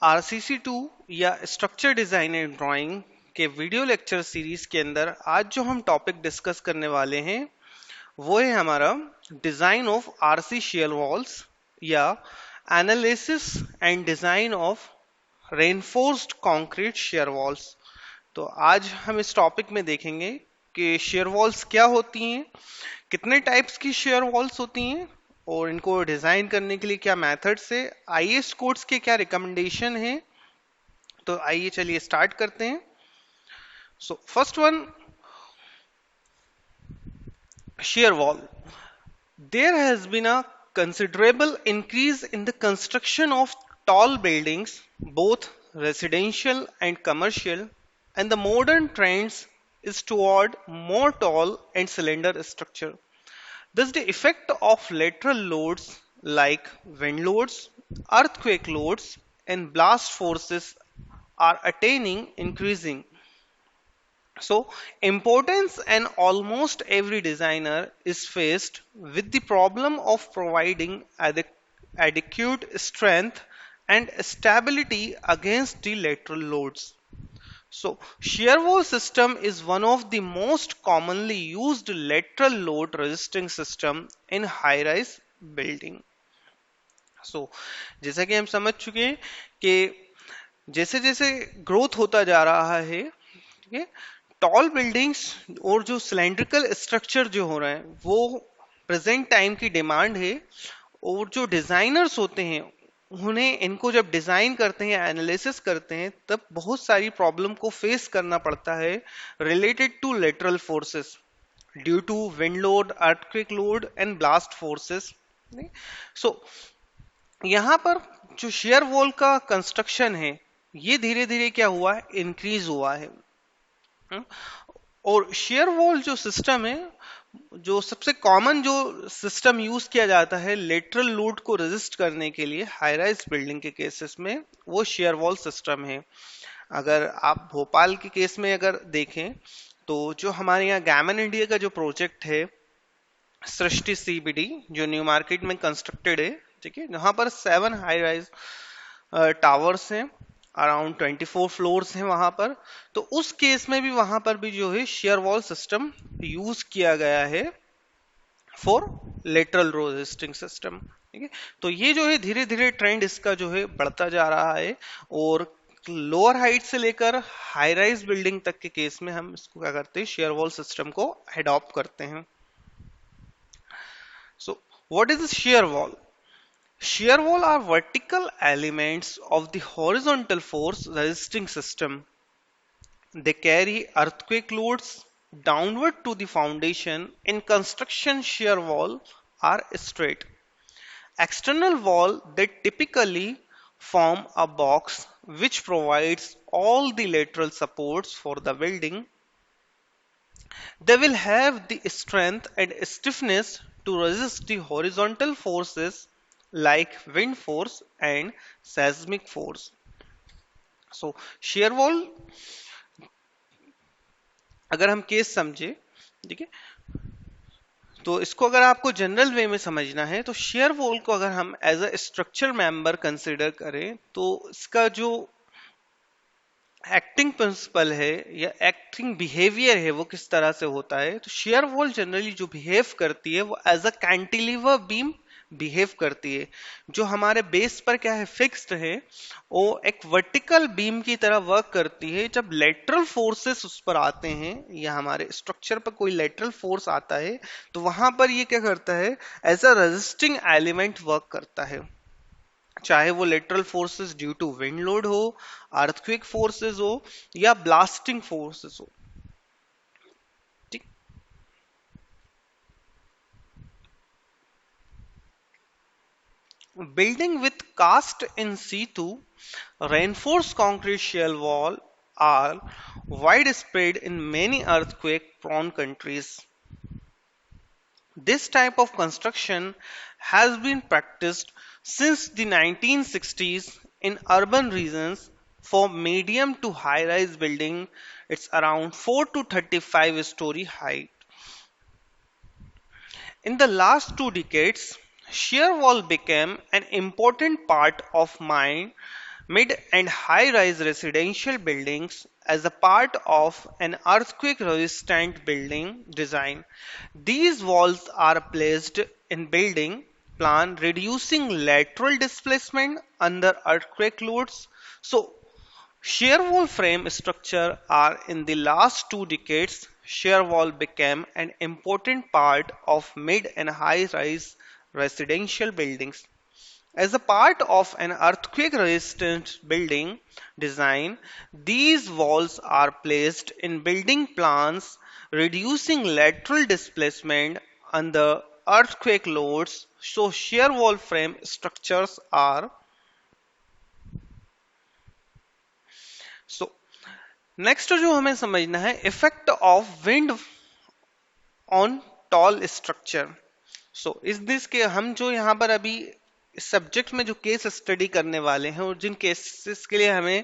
RCC2 या structure design and drawing के video lecture series के अंदर आज जो हम टॉपिक डिस्कस करने वाले हैं वो है हमारा design of RC shear walls या analysis and design of reinforced concrete shear walls. तो आज हम इस टॉपिक में देखेंगे कि शेयर वॉल्स क्या होती हैं, कितने टाइप्स की शेयर वॉल्स होती हैं और इनको डिजाइन करने के लिए क्या मेथड्स है, आईएस कोड्स के क्या रिकमेंडेशन है। तो आइए चलिए स्टार्ट करते हैं। So first one, shear wall. There has been a considerable increase in the construction of tall buildings, both residential and commercial, and the modern trends is toward more tall and cylinder structure. Thus, the effect of lateral loads like wind loads, earthquake loads, and blast forces are attaining increasing. So, importance, and almost every designer is faced with the problem of providing adequate strength and stability against the lateral loads. So, shear wall system is one of the most commonly used lateral load resisting system in high-rise building. So, जैसा कि हम समझ चुके हैं कि जैसे जैसे growth होता जा रहा है, ठीक है, टॉल बिल्डिंग्स और जो सिलेंड्रिकल स्ट्रक्चर जो हो रहे हैं वो प्रेजेंट टाइम की डिमांड है। और जो डिजाइनर्स होते हैं उन्हें इनको जब डिजाइन करते हैं, एनालिसिस करते हैं, तब बहुत सारी प्रॉब्लम को फेस करना पड़ता है related to lateral forces due to wind load, earthquake load and blast forces. So यहाँ पर जो शेयर वॉल का कंस्ट्रक्शन है ये धीरे धीरे क्या हुआ है, इंक्रीज हुआ है। और शेयर वॉल जो सिस्टम है, जो सबसे कॉमन जो सिस्टम यूज किया जाता है लेटरल लोड को रेजिस्ट करने के लिए हाई राइज बिल्डिंग के केसेस में, वो शेयर वॉल सिस्टम है। अगर आप भोपाल के केस में अगर देखें तो जो हमारे यहाँ गैमन इंडिया का जो प्रोजेक्ट है सृष्टि सीबीडी जो न्यू मार्केट में कंस्ट्रक्टेड है, ठीक है, जहां पर 7 हाई राइज टावर्स हैं, अराउंड 24 फ्लोर्स हैं वहां पर। तो उस केस में भी वहां पर भी जो है शेयर वॉल सिस्टम यूज किया गया है फॉर लेटरल रेजिस्टिंग सिस्टम, ठीक है। तो ये जो है धीरे धीरे ट्रेंड इसका जो है बढ़ता जा रहा है और लोअर हाइट से लेकर हाई राइज बिल्डिंग तक के केस में हम इसको क्या करते हैं, शेयर वॉल सिस्टम को अडॉप्ट करते हैं। So what is share wall? Shear wall are vertical elements of the horizontal force resisting system. They carry earthquake loads downward to the foundation. In construction, shear wall are straight. External wall that typically form a box which provides all the lateral supports for the building. They will have the strength and stiffness to resist the horizontal forces like wind force and seismic force. So shear wall अगर हम case समझे, ठीक है, तो इसको अगर आपको general वे में समझना है तो शेयर वॉल को अगर हम as a structure member consider करें तो इसका जो एक्टिंग प्रिंसिपल है या एक्टिंग बिहेवियर है वो किस तरह से होता है। तो शेयर वॉल जनरली जो बिहेव करती है वो as a cantilever beam behave करती है, जो हमारे बेस पर क्या है, फिक्स्ड है। वो एक वर्टिकल बीम की तरह वर्क करती है। जब लेटरल फोर्सेस उस पर आते हैं या हमारे स्ट्रक्चर पर कोई लेटरल फोर्स आता है तो वहां पर ये क्या करता है, as a resisting element work करता है। चाहे वो lateral forces due to wind load हो, अर्थक्वेक फोर्सेस हो या ब्लास्टिंग फोर्सेस हो, ठीक। Building with cast in situ reinforced concrete shell wall are widespread in many earthquake prone countries. This type of construction has been practiced since the 1960s in urban regions for medium to high rise building. It's around 4 to 35 story height. In the last 2 decades, shear wall became an important part of mine mid and high rise residential buildings as a part of an earthquake resistant building design. These walls are placed in building plan, reducing lateral displacement under earthquake loads. So, shear wall frame structure are in the last 2 decades. Shear wall became an important part of mid and high rise residential buildings. As a part of an earthquake resistant building design, these walls are placed in building plans, reducing lateral displacement under earthquake loads. So, shear wall frame structures are so next जो हमें समझना है effect of wind on tall structure. So इस this के हम जो यहाँ पर अभी इस सब्जेक्ट में जो केस स्टडी करने वाले हैं और जिन केसेस के लिए हमें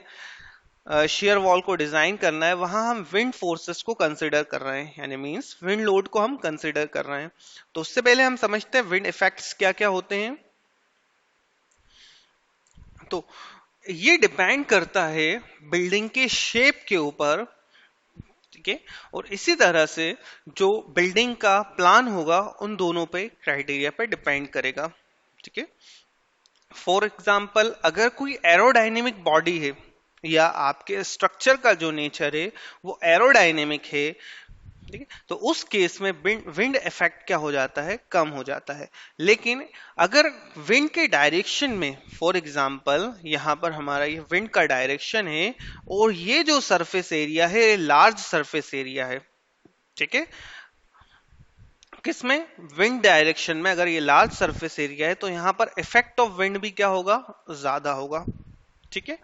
शेयर वॉल को डिजाइन करना है वहां हम विंड फोर्सेस को कंसिडर कर रहे हैं, यानी मींस विंड लोड को हम कंसिडर कर रहे हैं. तो उससे पहले हम समझते हैं विंड इफेक्ट्स क्या क्या होते हैं. तो ये डिपेंड करता है बिल्डिंग के शेप के ऊपर, ठीक है, और इसी तरह से जो बिल्डिंग का प्लान होगा उन दोनों पे क्राइटेरिया पे डिपेंड करेगा. ठीक है, फॉर एग्जाम्पल अगर कोई एरोडायनेमिक बॉडी है या आपके स्ट्रक्चर का जो नेचर है वो एरोडायनेमिक है, ठीक है, तो उस केस में विंड इफेक्ट क्या हो जाता है, कम हो जाता है. लेकिन अगर विंड के डायरेक्शन में, फॉर एग्जांपल यहां पर हमारा ये विंड का डायरेक्शन है और ये जो सरफेस एरिया है लार्ज सरफेस एरिया है, ठीक है, किसमें, विंड डायरेक्शन में अगर ये लार्ज सरफेस एरिया है तो यहां पर इफेक्ट ऑफ विंड भी क्या होगा, ज्यादा होगा. ठीक है,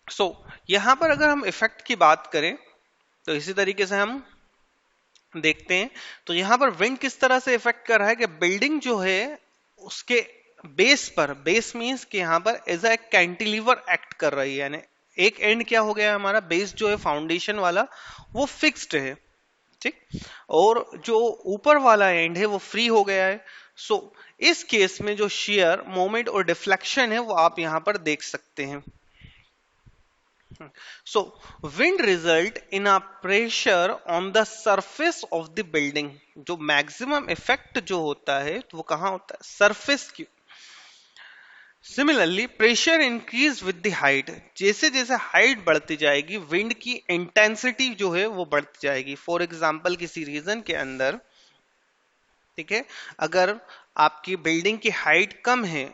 सो यहां पर अगर हम इफेक्ट की बात करें तो इसी तरीके से हम देखते हैं. तो यहां पर विंड किस तरह से इफेक्ट कर रहा है कि बिल्डिंग जो है उसके बेस पर, बेस मींस कि यहां पर एज अ कैंटिलीवर एक्ट कर रही है, यानी एक एंड क्या हो गया हमारा बेस जो है फाउंडेशन वाला वो फिक्स्ड है, ठीक, और जो ऊपर वाला एंड है वो फ्री हो गया है. सो इस केस में जो शेयर मोमेंट और डिफ्लेक्शन है वो आप यहां पर देख सकते हैं. So, wind result in a pressure on the surface of the building. जो maximum effect जो होता है तो वो कहाँ होता है, surface की. Similarly, pressure increase with the height. जैसे जैसे height बढ़ती जाएगी wind की intensity जो है वो बढ़ती जाएगी. For example किसी रीजन के अंदर, ठीक है, अगर आपकी बिल्डिंग की हाइट कम है,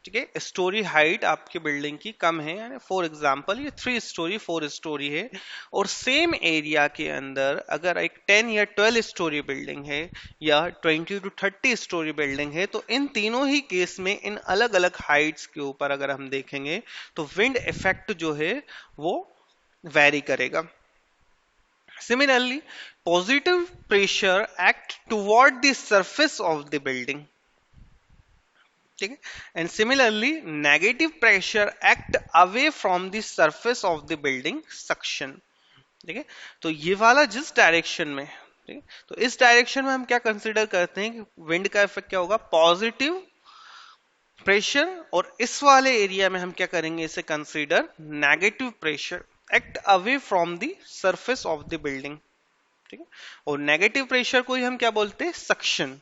ठीक है, स्टोरी हाइट आपकी बिल्डिंग की कम है, यानी फॉर एग्जांपल ये 3 स्टोरी 4 स्टोरी है, और सेम एरिया के अंदर अगर एक 10 या 12 स्टोरी बिल्डिंग है या 20 to 30 स्टोरी बिल्डिंग है, तो इन तीनों ही केस में इन अलग अलग हाइट्स के ऊपर अगर हम देखेंगे तो विंड इफेक्ट जो है वो वेरी करेगा. Similarly, positive pressure act toward the surface of the building. ठीक है, and similarly negative pressure act away from the surface of the building suction. ठीक है, तो ये वाला जिस डायरेक्शन में, ठीक है, तो इस डायरेक्शन में हम क्या कंसीडर करते हैं कि विंड का इफेक्ट क्या होगा, पॉजिटिव प्रेशर, और इस वाले एरिया में हम क्या करेंगे, इसे consider negative pressure act away from the surface of the building. ठीक है, और नेगेटिव प्रेशर को ही हम क्या बोलते हैं, suction.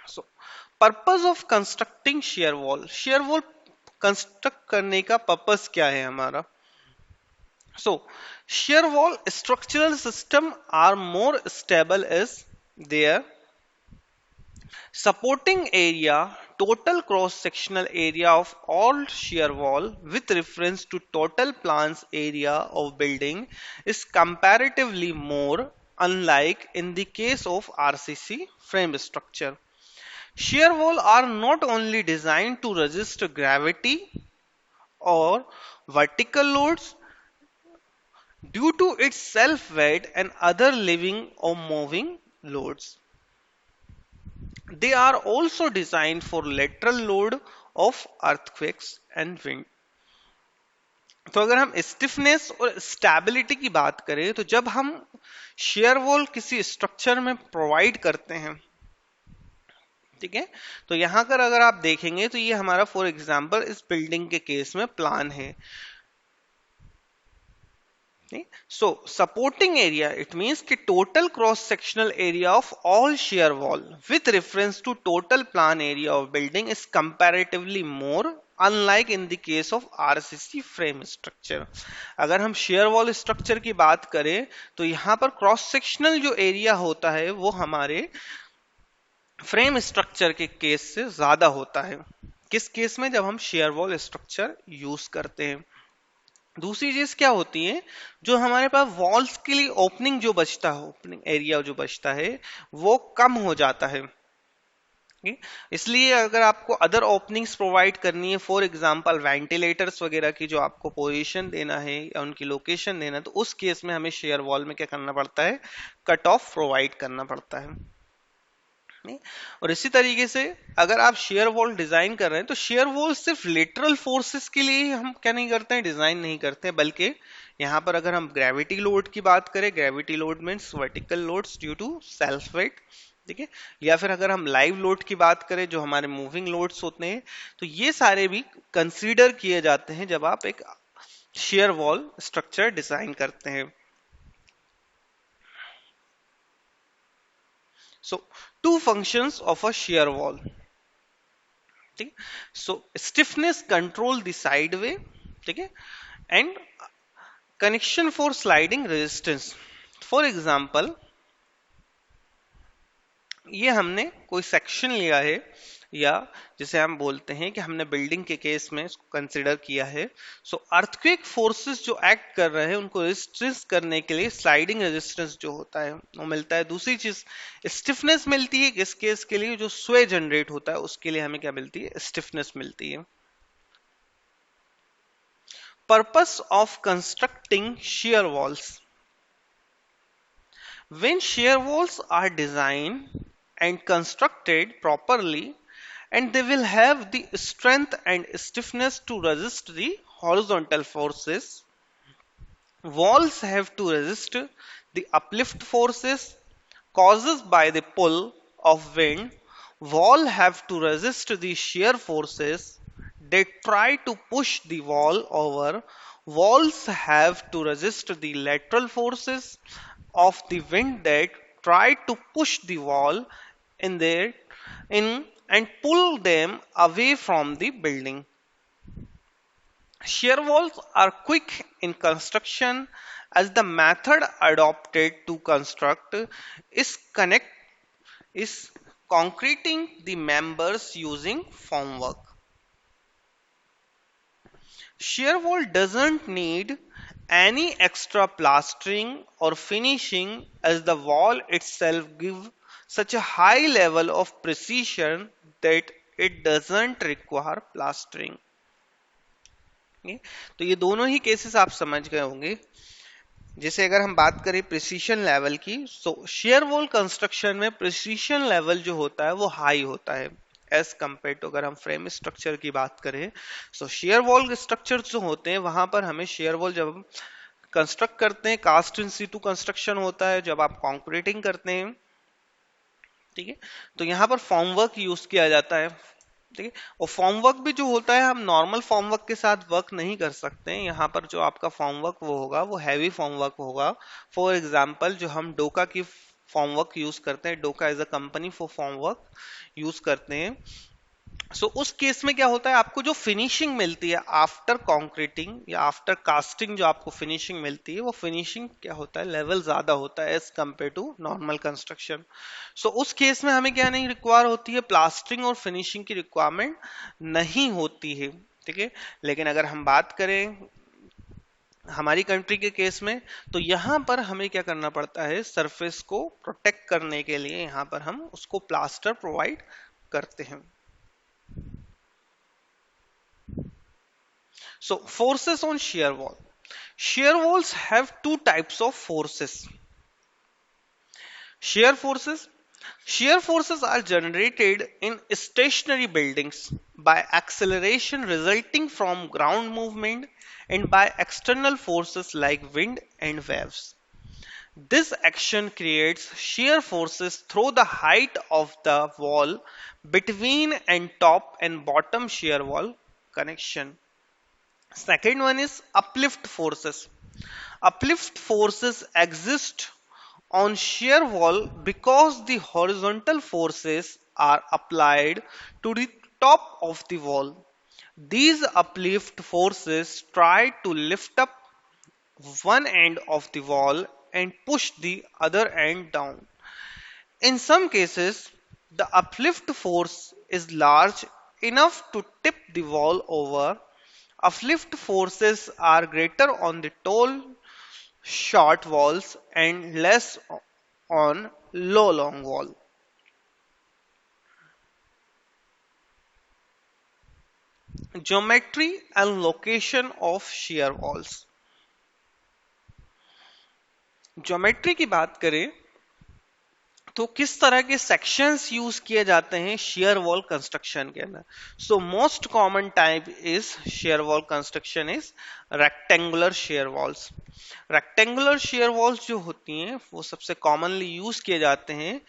So purpose of constructing shear wall, shear wall construct करने का पर्पस क्या है हमारा. So shear wall structural system are more stable as there supporting area, total cross sectional area of all shear wall with reference to total plans area of building is comparatively more, unlike in the case of RCC frame structure. Shear wall are not only designed to resist gravity or vertical loads due to its self weight and other living or moving loads, they are also designed for lateral load of earthquakes and wind. तो अगर हम stiffness और stability की बात करें तो जब हम शेयर वॉल किसी स्ट्रक्चर में प्रोवाइड करते हैं, ठीक है। तो यहाँ कर अगर आप देखेंगे तो ये हमारा फॉर एग्जांपल इस बिल्डिंग के केस में प्लान है। So supporting area, it means कि total cross sectional area of all shear wall with reference to total plan area of building is comparatively more, unlike in the case of RCC frame structure। अगर हम shear wall structure की बात करें तो यहाँ पर cross sectional जो area होता है वो हमारे फ्रेम स्ट्रक्चर के केस से ज्यादा होता है। किस केस में? जब हम शेयर वॉल स्ट्रक्चर यूज करते हैं। दूसरी चीज क्या होती है, जो हमारे पास वॉल्स के लिए ओपनिंग जो बचता है, ओपनिंग एरिया जो बचता है वो कम हो जाता है। इसलिए अगर आपको अदर ओपनिंग्स प्रोवाइड करनी है, फॉर एग्जांपल वेंटिलेटर्स वगैरह की जो आपको पोजीशन देना है या उनकी लोकेशन देना है, तो उस केस में हमें शेयर वॉल में क्या करना पड़ता है, कट ऑफ प्रोवाइड करना पड़ता है। और इसी तरीके से अगर आप शेयर वॉल डिजाइन कर रहे हैं तो शेयर वॉल सिर्फ लेटरल फोर्सेस के लिए हम क्या नहीं करते हैं, डिजाइन नहीं करते हैं, बल्कि यहाँ पर अगर हम ग्रेविटी लोड की बात करें, gravity load means vertical loads due to self weight, ठीक है, या फिर अगर हम लाइव लोड की बात करें जो हमारे मूविंग लोड्स होते हैं, तो ये सारे भी कंसीडर किए जाते हैं जब आप एक शेयर वॉल स्ट्रक्चर डिजाइन करते हैं। So two functions of a shear wall, ठीक है। So stiffness control the side way, ठीक है, and connection for sliding resistance। For example, ये हमने कोई सेक्शन लिया है, या जिसे हम बोलते हैं कि हमने बिल्डिंग के केस में इसको कंसिडर किया है। सो अर्थक्वेक फोर्सेस जो एक्ट कर रहे हैं उनको रेजिस्टेंस करने के लिए स्लाइडिंग रेजिस्टेंस जो होता है वो मिलता है। दूसरी चीज स्टिफनेस मिलती है, किस केस के लिए, जो स्वे जनरेट होता है उसके लिए हमें क्या मिलती है, स्टिफनेस मिलती है। Purpose of constructing shear walls। When shear walls are designed and constructed properly, and they will have the strength and stiffness to resist the horizontal forces. Walls have to resist the uplift forces caused by the pull of wind. Wall have to resist the shear forces that try to push the wall over. Walls have to resist the lateral forces of the wind that try to push the wall in there in and pull them away from the building. Shear walls are quick in construction as the method adopted to construct is connect is concreting the members using formwork. Shear wall doesn't need any extra plastering or finishing as the wall itself gives such a high level of precision that it doesn't require plastering। तो ये दोनों ही cases आप समझ गए होंगे। जैसे अगर हम बात करें प्रिसीशन लेवल की, तो शेयर वॉल कंस्ट्रक्शन में प्रिसीशन लेवल जो होता है वो हाई होता है एज कंपेयर टू अगर हम फ्रेम स्ट्रक्चर की बात करें। सो शेयर वॉल स्ट्रक्चर जो होते हैं वहां पर हमें शेयर वॉल जब हम कंस्ट्रक्ट करते हैं, कास्ट इन सीटू कंस्ट्रक्शन होता है जब आप कॉन्क्रीटिंग करते हैं, ठीक है, तो यहाँ पर फॉर्म वर्क यूज किया जाता है, ठीक है। और फॉर्म वर्क भी जो होता है हम नॉर्मल फॉर्म वर्क के साथ वर्क नहीं कर सकते हैं। यहाँ पर जो आपका फॉर्म वर्क वो होगा वो हैवी फॉर्म वर्क होगा। फॉर एग्जांपल जो हम डोका की फॉर्म वर्क यूज करते हैं, Doka as a company for formwork use करते हैं। सो उस केस में क्या होता है, आपको जो फिनिशिंग मिलती है आफ्टर कॉन्क्रीटिंग या आफ्टर कास्टिंग, जो आपको फिनिशिंग मिलती है वो फिनिशिंग क्या होता है, लेवल ज्यादा होता है as compare to normal construction. So उस केस में हमें क्या नहीं रिक्वायर होती है, प्लास्टरिंग और फिनिशिंग की रिक्वायरमेंट नहीं होती है, ठीक है। लेकिन अगर हम बात करें हमारी कंट्री के केस में, तो यहाँ पर हमें क्या करना पड़ता है, सरफेस को प्रोटेक्ट करने के लिए यहाँ पर हम उसको प्लास्टर प्रोवाइड करते हैं। So forces on shear wall. Shear walls have two types of forces. Shear forces. Shear forces are generated in stationary buildings by acceleration resulting from ground movement and by external forces like wind and waves. This action creates shear forces through the height of the wall between and top and bottom shear wall connection. Second one is uplift forces. Uplift forces exist on shear wall because the horizontal forces are applied to the top of the wall. These uplift forces try to lift up one end of the wall and push the other end down. In some cases, the uplift force is large enough to tip the wall over. Uplift forces are greater on the tall, short walls and less on low, long wall. Geometry and location of shear walls. Geometry की बात करें तो किस तरह के sections use किए जाते हैं शेयर वॉल कंस्ट्रक्शन के अंदर. So most common type is share wall construction is rectangular share walls. Rectangular share walls जो होती हैं वो सबसे कॉमनली यूज किए जाते हैं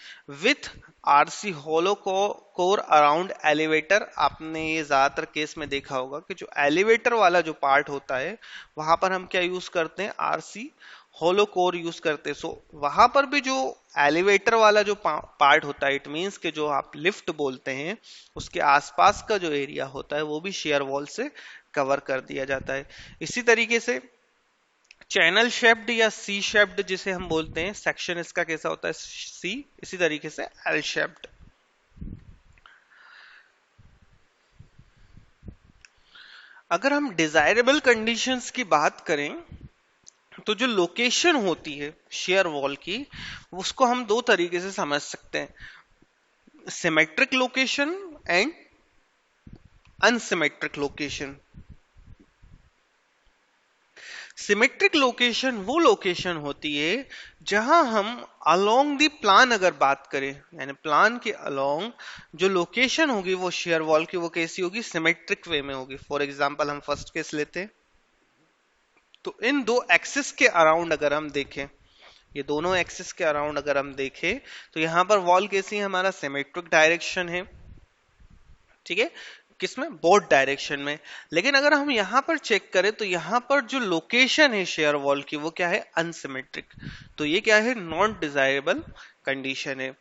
with RC hollow core around elevator. आपने ये ज्यादातर केस में देखा होगा कि जो एलिवेटर वाला जो पार्ट होता है वहां पर हम क्या यूज करते हैं, आरसी होलो कोर यूज करते हैं. सो वहां पर भी जो एलिवेटर वाला जो पार्ट होता है, इट मींस के जो आप लिफ्ट बोलते हैं उसके आसपास का जो एरिया होता है वो भी शेयर वॉल से कवर कर दिया जाता है. इसी तरीके से चैनल शेप्ड या सी शेप्ड जिसे हम बोलते हैं, सेक्शन इसका कैसा होता है, सी. इसी तरीके से एल शेप्ड. अगर हम डिजायरेबल कंडीशंस की बात करें तो जो लोकेशन होती है शेयर वॉल की उसको हम दो तरीके से समझ सकते हैं, symmetric location and unsymmetric location. Symmetric location वो लोकेशन होती है जहां हम अलोंग द प्लान अगर बात करें, यानी प्लान के अलोंग जो लोकेशन होगी वो शेयर वॉल की वो कैसी होगी, सिमेट्रिक वे में होगी. फॉर एग्जांपल हम फर्स्ट केस लेते हैं तो इन दो एक्सिस के अराउंड अगर हम देखें, ये दोनों एक्सिस के अराउंड अगर हम देखें तो यहां पर वॉल कैसी है, हमारा सिमेट्रिक डायरेक्शन है. ठीक है, किसमें, बोथ डायरेक्शन में. लेकिन अगर हम यहां पर चेक करें तो यहां पर जो लोकेशन है शेयर वॉल की वो क्या है, अनसिमेट्रिक. तो ये क्या है, नॉन डिजायरेबल कंडीशन है.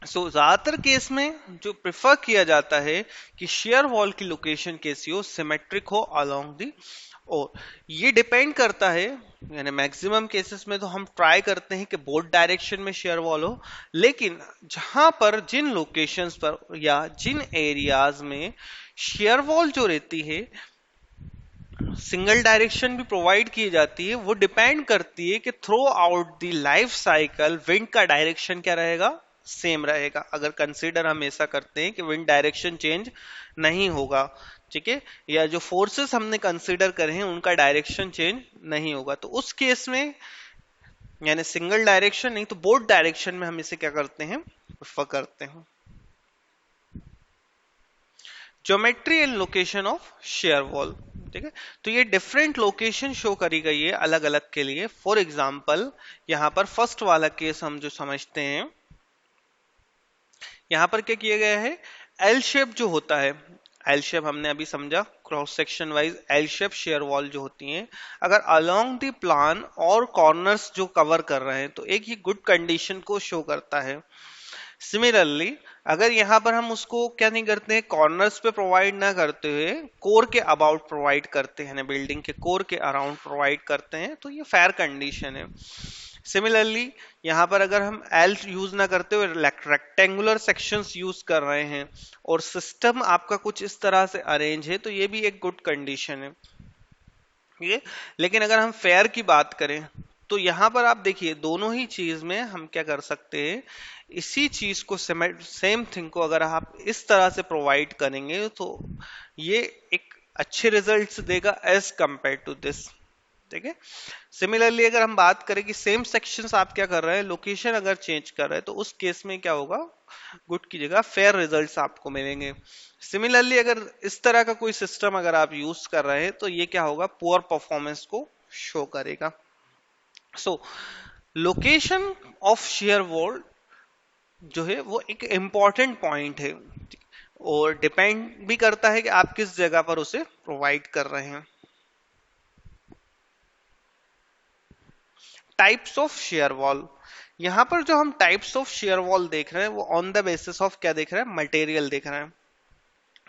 सो ज्यादातर केस में जो प्रिफर किया जाता है कि शेयर वॉल की लोकेशन कैसी हो, सिमेट्रिक हो अलोंग दी. और ये डिपेंड करता है, यानी मैक्सिमम केसेस में तो हम ट्राई करते हैं कि बोथ डायरेक्शन में शेयर वॉल हो. लेकिन जहां पर जिन लोकेशंस पर या जिन एरियाज में शेयर वॉल जो रहती है सिंगल डायरेक्शन भी प्रोवाइड की जाती है, वो डिपेंड करती है कि through out the life cycle wind का डायरेक्शन क्या रहेगा, सेम रहेगा. अगर कंसीडर हम ऐसा करते हैं कि विंड डायरेक्शन चेंज नहीं होगा, ठीक है, या जो फोर्सेस हमने कंसीडर करे हैं उनका डायरेक्शन चेंज नहीं होगा, तो उस केस में यानी सिंगल डायरेक्शन नहीं तो बोथ डायरेक्शन में हम इसे क्या करते हैं, प्रेफर करते हैं. Geometry and location of shear wall. ठीक है, तो ये डिफरेंट लोकेशन शो करी गई है अलग अलग के लिए. फॉर एग्जांपल यहां पर फर्स्ट वाला केस हम जो समझते हैं, यहां पर क्या किया गया है, एल शेप जो होता है, एल शेप हमने अभी समझा, cross section wise L shape share wall जो होती हैं, अगर अलोंग द प्लान और कॉर्नर्स जो कवर कर रहे हैं तो एक ही गुड कंडीशन को शो करता है. सिमिलरली अगर यहाँ पर हम उसको क्या नहीं करते हैं, कॉर्नर्स पे प्रोवाइड ना करते हुए कोर के अबाउट प्रोवाइड करते हैं, बिल्डिंग के कोर के अराउंड प्रोवाइड करते हैं, तो ये फेयर कंडीशन है. सिमिलरली यहाँ पर अगर हम एल यूज ना करते हुए रेक्टेंगुलर सेक्शंस यूज कर रहे हैं और सिस्टम आपका कुछ इस तरह से अरेंज है, तो ये भी एक गुड कंडीशन है. ठीक है, लेकिन अगर हम फेयर की बात करें तो यहां पर आप देखिए दोनों ही चीज में हम क्या कर सकते हैं, इसी चीज को सेम थिंग को अगर आप इस तरह से प्रोवाइड करेंगे तो ये एक अच्छे रिजल्ट्स देगा एज कंपेयर टू दिस. ठीक है, सिमिलरली अगर हम बात करें कि सेम सेक्शंस आप क्या कर रहे हैं, लोकेशन अगर चेंज कर रहे हैं तो उस केस में क्या होगा, गुड की जगह फेयर रिजल्ट्स आपको मिलेंगे. सिमिलरली अगर इस तरह का कोई सिस्टम अगर आप यूज कर रहे हैं तो ये क्या होगा, पुअर परफॉर्मेंस को शो करेगा. सो लोकेशन ऑफ शेयर वॉल जो है वो एक इम्पॉर्टेंट पॉइंट है और डिपेंड भी करता है कि आप किस जगह पर उसे प्रोवाइड कर रहे हैं। टाइप्स ऑफ शेयर वॉल, यहां पर जो हम टाइप्स ऑफ शेयर वॉल देख रहे हैं वो ऑन द बेसिस ऑफ क्या देख रहे हैं, मटेरियल देख रहे हैं।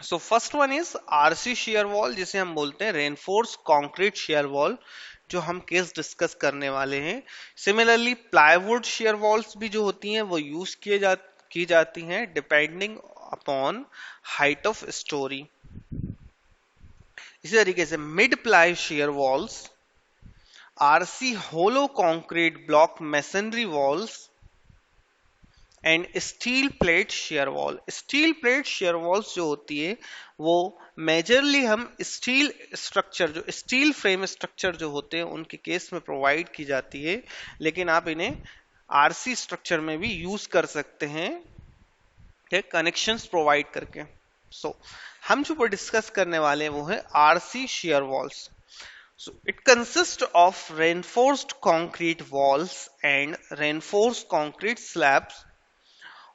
So first one is RC share wall, जिसे हम बोलते हैं रेनफोर्स कंक्रीट शेयर वॉल, जो हम केस डिस्कस करने वाले हैं। सिमिलरली प्लाईवुड शेयर वॉल्स भी जो होती हैं वो यूज की जाती हैं depending upon height of storey. इसी तरीके से mid ply shear walls, RC hollow concrete block masonry walls and steel plate shear wall. Steel plate shear walls जो होती है वो मेजरली हम स्टील स्ट्रक्चर, जो स्टील फ्रेम स्ट्रक्चर जो होते हैं उनके केस में प्रोवाइड की जाती है, लेकिन आप इन्हें आरसी स्ट्रक्चर में भी यूज कर सकते हैं कनेक्शंस प्रोवाइड करके। सो हम जो डिस्कस करने वाले हैं वो है RC shear walls. So it consists of reinforced concrete walls and reinforced concrete slabs.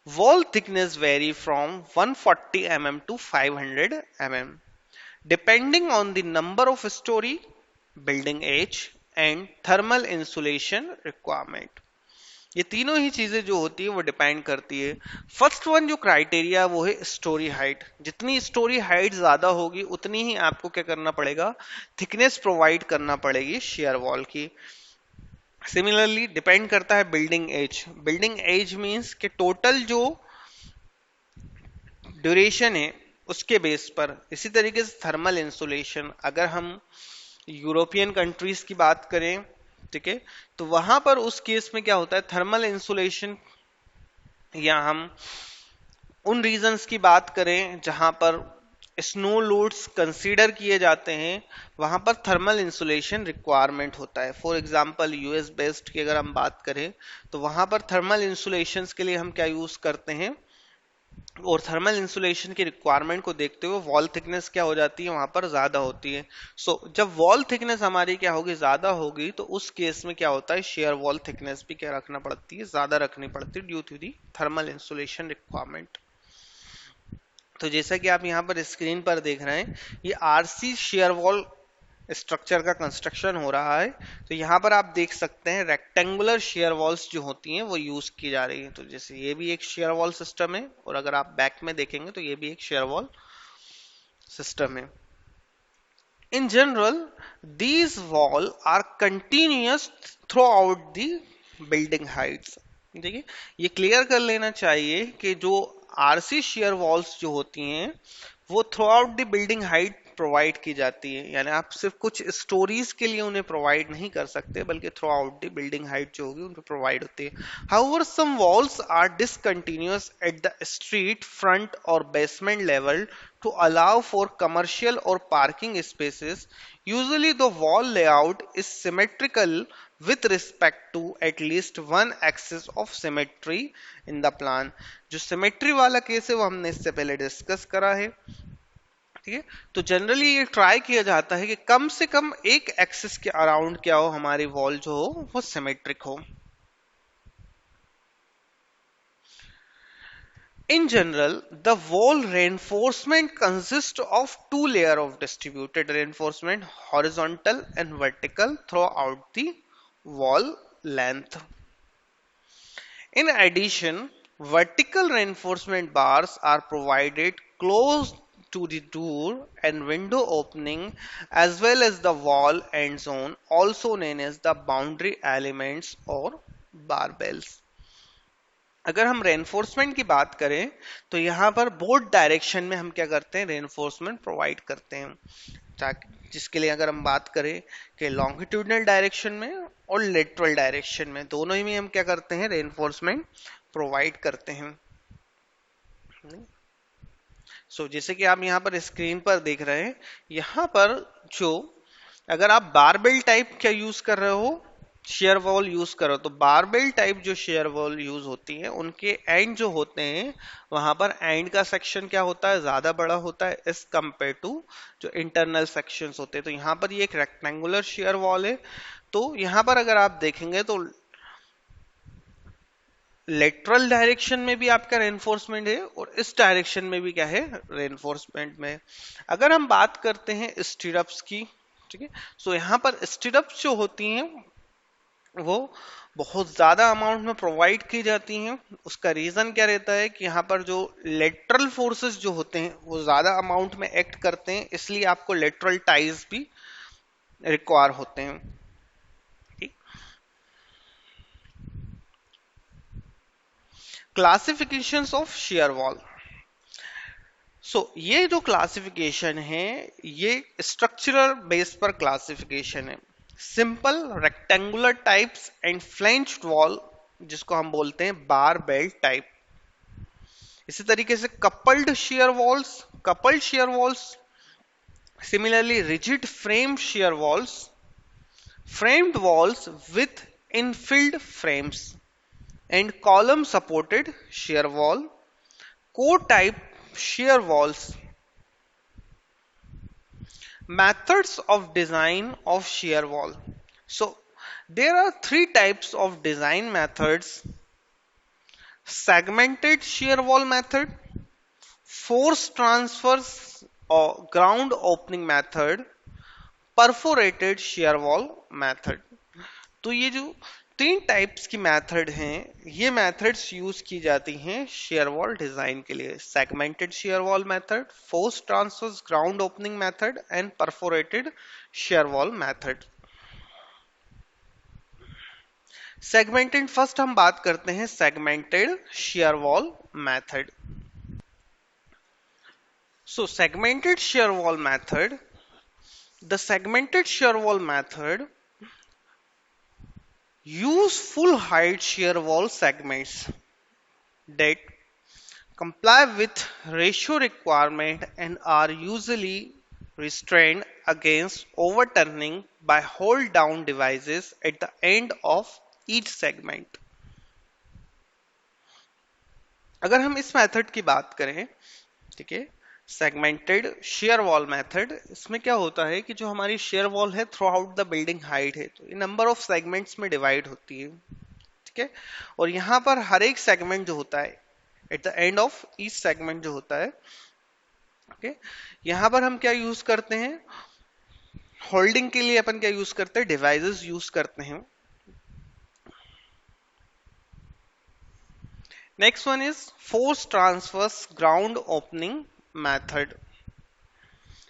Wall thickness vary from 140 mm to 500 mm depending on the number of story, building age and thermal insulation requirement. ये तीनों ही चीजें जो होती है वो depend करती है। First one जो क्राइटेरिया वो है स्टोरी हाइट। जितनी स्टोरी हाइट ज्यादा होगी उतनी ही आपको क्या करना पड़ेगा, थिकनेस प्रोवाइड करना पड़ेगी शेयर वॉल की। सिमिलरली डिपेंड करता है building age. Building age means कि टोटल जो ड्यूरेशन है उसके बेस पर। इसी तरीके से थर्मल इंसुलेशन, अगर हम यूरोपियन कंट्रीज की बात करें, ठीक है, तो वहां पर उस केस में क्या होता है, थर्मल इंसुलेशन, या हम उन रीजन्स की बात करें जहां पर स्नो लोड्स कंसीडर किए जाते हैं, वहां पर थर्मल इंसुलेशन रिक्वायरमेंट होता है। फॉर एग्जांपल यूएस बेस्ड की अगर हम बात करें तो वहां पर थर्मल इंसुलेशन के लिए हम क्या यूज करते हैं, और थर्मल इंसुलेशन की रिक्वायरमेंट को देखते हुए वॉल थिकनेस क्या हो जाती है, वहां पर ज्यादा होती है। जब वॉल थिकनेस हमारी क्या होगी, ज्यादा होगी, तो उस केस में क्या होता है, शेयर वॉल थिकनेस भी क्या रखना पड़ती है, ज्यादा रखनी पड़ती है due to the thermal insulation requirement. तो जैसा कि आप यहाँ पर स्क्रीन पर देख रहे हैं, ये आरसी शेयर वॉल स्ट्रक्चर का कंस्ट्रक्शन हो रहा है। तो यहाँ पर आप देख सकते हैं रेक्टेंगुलर शेयर वॉल्स जो होती हैं वो यूज की जा रही हैं। तो जैसे ये भी एक शेयर वॉल सिस्टम है, और अगर आप बैक में देखेंगे तो ये भी एक शेयर वॉल सिस्टम है। In general these wall are continuous throughout the building heights. देखिए ये क्लियर कर लेना चाहिए कि जो आरसी शेयर वॉल्स जो होती हैं वो through out the building height provide की जाती है। यानी आप सिर्फ कुछ स्टोरीज के लिए उन्हें प्रोवाइड नहीं कर सकते, बल्कि throughout the building height जो होगी उन पर प्रोवाइड होती है। However some walls are discontinuous at the street front और basement level to allow for commercial or parking spaces. Usually the wall layout is symmetrical with respect to at least one axis of symmetry in the plan. जो symmetry वाला case है वो हमने इससे पहले discuss करा है, ठीक है। तो जनरली ये ट्राई किया जाता है कि कम से कम एक एक्सिस के अराउंड क्या हो, हमारी वॉल जो हो वो सिमेट्रिक हो। In general, the wall reinforcement consists of two layers of distributed reinforcement, horizontal and vertical, throughout the wall length. In addition, vertical reinforcement bars are provided close to the door and window opening, as well as the wall end zone, also known as the boundary elements or barbells. अगर हम reinforcement की बात करें तो यहाँ पर both direction में हम क्या करते हैं, रेनफोर्समेंट प्रोवाइड करते हैं। ताकि जिसके लिए अगर हम बात करें कि लॉन्गिट्यूडनल डायरेक्शन में और लेटरल डायरेक्शन में, दोनों ही में हम क्या करते हैं, रेनफोर्समेंट प्रोवाइड करते हैं। जैसे कि आप यहाँ पर स्क्रीन पर देख रहे हैं, यहाँ पर जो अगर आप बारबेल टाइप क्या यूज कर रहे हो, शेयर वॉल यूज करो, तो बारबेल टाइप जो शेयर वॉल यूज होती है उनके एंड जो होते हैं वहां पर एंड का सेक्शन क्या होता है, ज्यादा बड़ा होता है एज कंपेयर टू जो इंटरनल सेक्शंस होते हैं। तो यहाँ पर ये एक रेक्टेंगुलर शेयर वॉल है। तो यहाँ पर अगर आप देखेंगे तो लेटरल डायरेक्शन में भी आपका रेनफोर्समेंट है और इस डायरेक्शन में भी क्या है, रेनफोर्समेंट में। अगर हम बात करते हैं स्टीरअप्स की, ठीक है, सो यहाँ पर स्टीरअप्स जो होती हैं वो बहुत ज्यादा अमाउंट में प्रोवाइड की जाती हैं। उसका रीजन क्या रहता है कि यहाँ पर जो लेटरल फोर्सेस जो होते हैं वो ज्यादा अमाउंट में एक्ट करते हैं, इसलिए आपको लेटरल टाइज भी रिक्वायर होते हैं। ठीक। Classifications of shear wall. So ये जो क्लासिफिकेशन है ये स्ट्रक्चरल बेस पर क्लासिफिकेशन है। Simple rectangular types and flanged wall, जिसको हम बोलते हैं बार बेल्ट टाइप। इसी तरीके से coupled share walls, similarly rigid frame share walls, framed walls with infilled frames, and column supported shear wall, core type shear walls. Methods of design of shear wall. So there are three types of design methods: segmented shear wall method, force transfers or ground opening method, perforated shear wall method. तो ये जो तीन types की method हैं, ये methods use की जाती हैं शेयर वॉल डिजाइन के लिए: segmented share wall method, force transverse ground opening method and perforated share wall method. Segmented, first हम बात करते हैं segmented share wall method. So segmented share wall method, the segmented share wall method use full height shear wall segments that comply with ratio requirement and are usually restrained against overturning by hold down devices at the end of each segment. अगर हम इस method की बात करें, ठीक है, segmented share wall method, इसमें क्या होता है कि जो हमारी शेयर वॉल है through out the building height है, तो ये नंबर ऑफ सेगमेंट्स में डिवाइड होती है, ठीक है, और यहाँ पर हर एक सेगमेंट जो होता है eight the end of each segment जो होता है, ओके, यहाँ पर हम क्या यूज करते हैं, होल्डिंग के लिए अपन क्या यूज करते हैं, डिवाइसेस यूज करते हैं। Next one is force transverse ground opening method.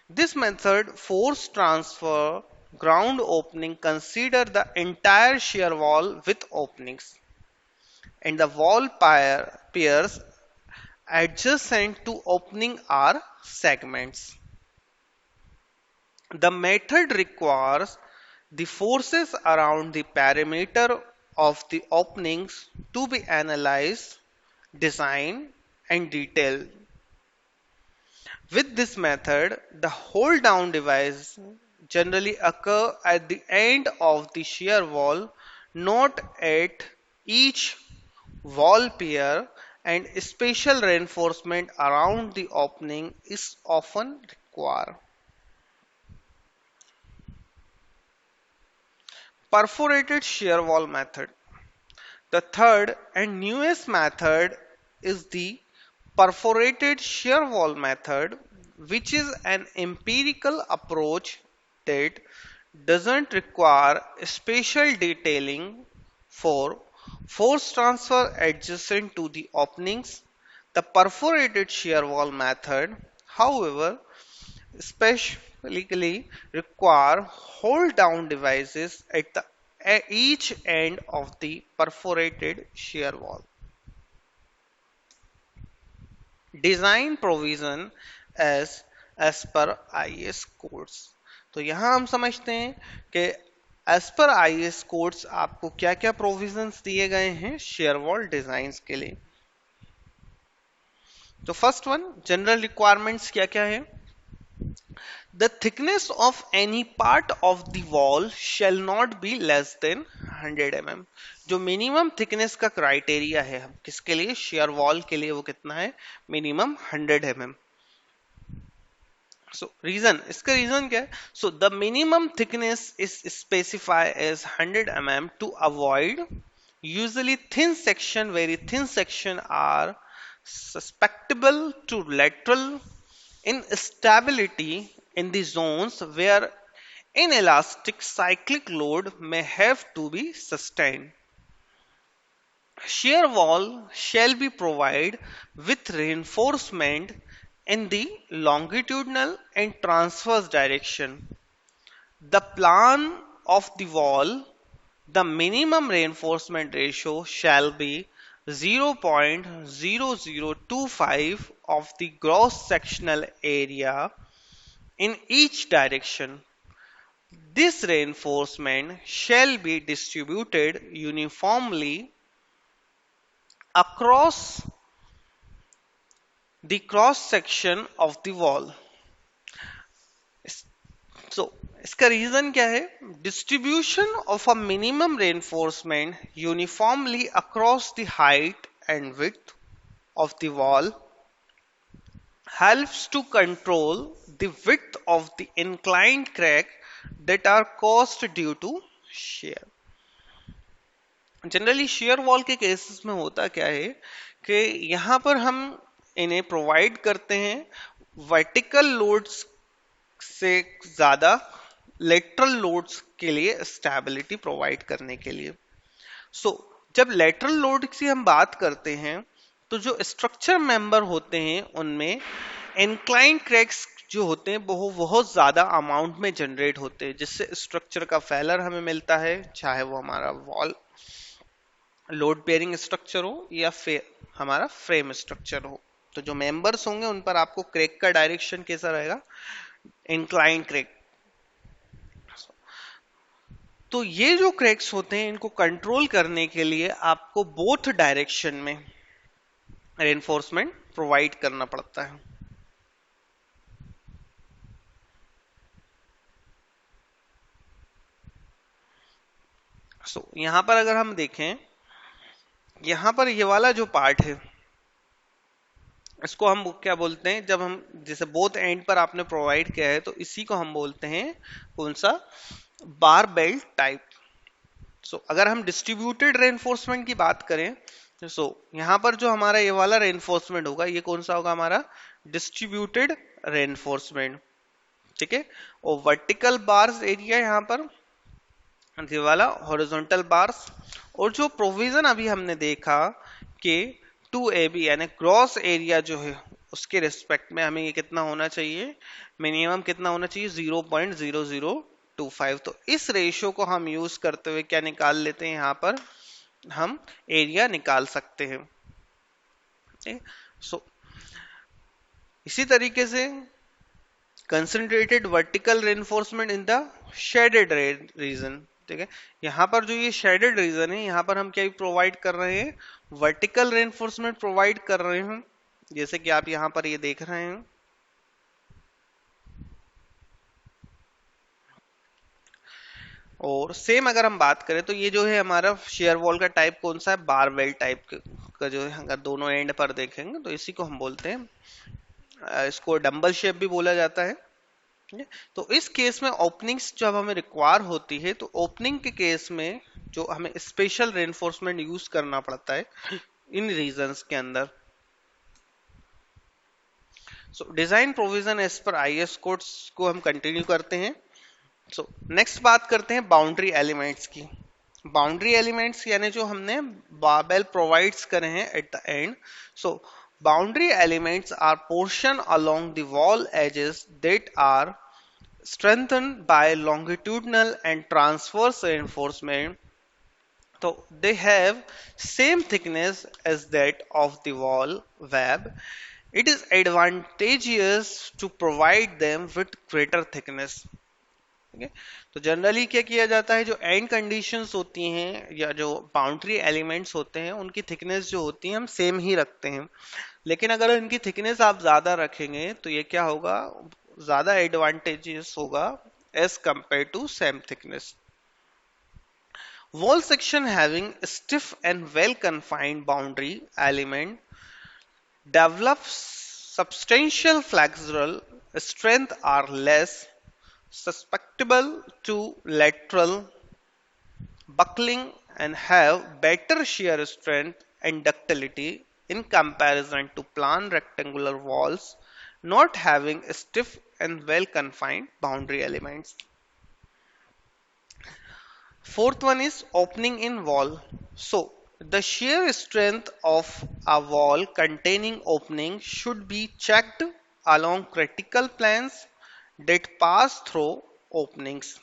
This method, force transfer ground opening, consider the entire shear wall with openings and the wall pairs adjacent to opening are segments. The method requires the forces around the perimeter of the openings to be analyzed, designed and detailed. With this method, the hold down device generally occur at the end of the shear wall, not at each wall pair, and special reinforcement around the opening is often required. Perforated shear wall method. The third and newest method is the perforated shear wall method, which is an empirical approach that doesn't require special detailing for force transfer adjacent to the openings. The perforated shear wall method, however, specifically require hold down devices at each end of the perforated shear wall. Design provision as per IS codes. तो यहां हम समझते हैं कि as per IS codes आपको क्या क्या provisions दिए गए हैं शेयर वॉल डिजाइंस के लिए। तो फर्स्ट वन, जनरल रिक्वायरमेंट्स क्या क्या है। The thickness of any part of the wall shall not be less than 100 mm. जो मिनिमम थिकनेस का क्राइटेरिया है हम किसके लिए, शेयर वॉल के लिए, वो कितना है, मिनिमम 100 mm. सो रीजन, इसका रीजन क्या है, so the minimum thickness is specify as 100 mm to avoid Usually thin section, very thin section are susceptible to lateral instability in the zones where inelastic cyclic load may have to be sustained. Shear wall shall be provided with reinforcement in the longitudinal and transverse direction. The plan of the wall, the minimum reinforcement ratio shall be 0.0025 of the gross sectional area in each direction. This reinforcement shall be distributed uniformly across the cross section of the wall. So, इसका reason क्या है? Distribution of a minimum reinforcement uniformly across the height and width of the wall helps to control the width of the inclined crack that are caused due to shear. Generally share wall के cases में होता क्या है कि यहां पर हम इन्हें प्रोवाइड करते हैं वर्टिकल लोड्स से ज्यादा लेटरल लोड्स के लिए स्टेबिलिटी प्रोवाइड करने के लिए। जब लेटरल लोड की हम बात करते हैं तो जो स्ट्रक्चर मेंबर होते हैं उनमें इंक्लाइन क्रैक्स जो होते हैं वो बहुत ज्यादा अमाउंट में जनरेट होते हैं, जिससे स्ट्रक्चर का फेलर हमें मिलता है, चाहे वो हमारा वॉल लोड बेयरिंग स्ट्रक्चर हो या फिर हमारा फ्रेम स्ट्रक्चर हो। तो जो मेंबर्स होंगे उन पर आपको क्रैक का डायरेक्शन कैसा रहेगा? Incline crack. तो ये जो क्रैक्स होते हैं इनको कंट्रोल करने के लिए आपको बोथ डायरेक्शन में रेनफोर्समेंट प्रोवाइड करना पड़ता है। यहां पर अगर हम देखें, यहां पर ये वाला जो पार्ट है इसको हम क्या बोलते हैं? जब हम जैसे बोथ एंड पर आपने प्रोवाइड किया है तो इसी को हम बोलते हैं कौन सा? बार बेल्ट टाइप। अगर हम डिस्ट्रीब्यूटेड रेनफोर्समेंट की बात करें यहां पर जो हमारा ये वाला रेनफोर्समेंट होगा ये कौन सा होगा? हमारा डिस्ट्रीब्यूटेड रेनफोर्समेंट, ठीक है। और वर्टिकल बार्स एरिया यहां पर ये वाला हॉरिजॉन्टल बार्स। और जो प्रोविजन अभी हमने देखा कि 2AB यानी क्रॉस एरिया जो है उसके रिस्पेक्ट में हमें ये कितना होना चाहिए? मिनिमम कितना होना चाहिए? 0.0025। तो इस रेशियो को हम यूज करते हुए क्या निकाल लेते हैं? यहाँ पर हम एरिया निकाल सकते हैं। इसी तरीके से concentrated vertical reinforcement in the shaded region, ठीक है। यहां पर जो ये शेडेड रीजन है यहां पर हम क्या प्रोवाइड कर रहे हैं? वर्टिकल रेनफोर्समेंट प्रोवाइड कर रहे हैं, जैसे कि आप यहां पर ये देख रहे हैं। और सेम अगर हम बात करें तो ये जो है हमारा शेयर वॉल का टाइप कौन सा है? बारवेल टाइप का जो है, अगर दोनों एंड पर देखेंगे तो इसी को हम बोलते हैं, इसको डंबल शेप भी बोला जाता है। तो इस केस में ओपनिंग्स जब हमें रिक्वायर होती है तो ओपनिंग के केस में जो हमें स्पेशल रेनफोर्समेंट यूज करना पड़ता है इन रीजन्स के अंदर। Design provision as per IS codes को हम कंटिन्यू करते हैं। नेक्स्ट बात करते हैं बाउंड्री एलिमेंट्स की। बाउंड्री एलिमेंट्स यानी जो हमने बारबेल प्रोवाइड्स करे हैं at the end. Boundary elements are portion along the wall edges that are strengthened by longitudinal and transverse reinforcement. So they have same thickness as that of the wall web. It is advantageous to provide them with greater thickness. Okay? तो generally क्या किया जाता है? जो and conditions होती हैं या जो बाउंड्री एलिमेंट्स होते हैं उनकी थिकनेस जो होती है हम सेम ही रखते हैं, लेकिन अगर इनकी थिकनेस आप ज्यादा रखेंगे तो ये क्या होगा? ज्यादा एडवांटेजेस होगा as compare to same thickness. Wall section having stiff and well confined boundary element develops substantial flexural strength are less susceptible to lateral buckling, and have better shear strength and ductility in comparison to plan rectangular walls not having stiff and well confined boundary elements. Fourth one is opening in wall. So, the shear strength of a wall containing opening should be checked along critical planes that pass through openings.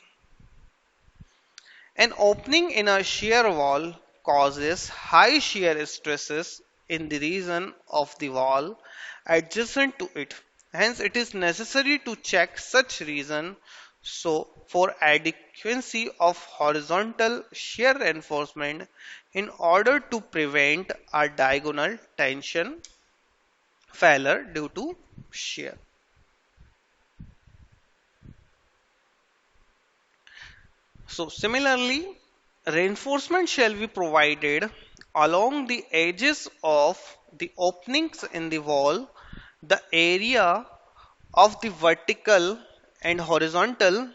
An opening in a shear wall causes high shear stresses in the region of the wall adjacent to it. Hence, it is necessary to check such region so for adequacy of horizontal shear reinforcement in order to prevent a diagonal tension failure due to shear. So similarly, reinforcement shall be provided along the edges of the openings in the wall. The area of the vertical and horizontal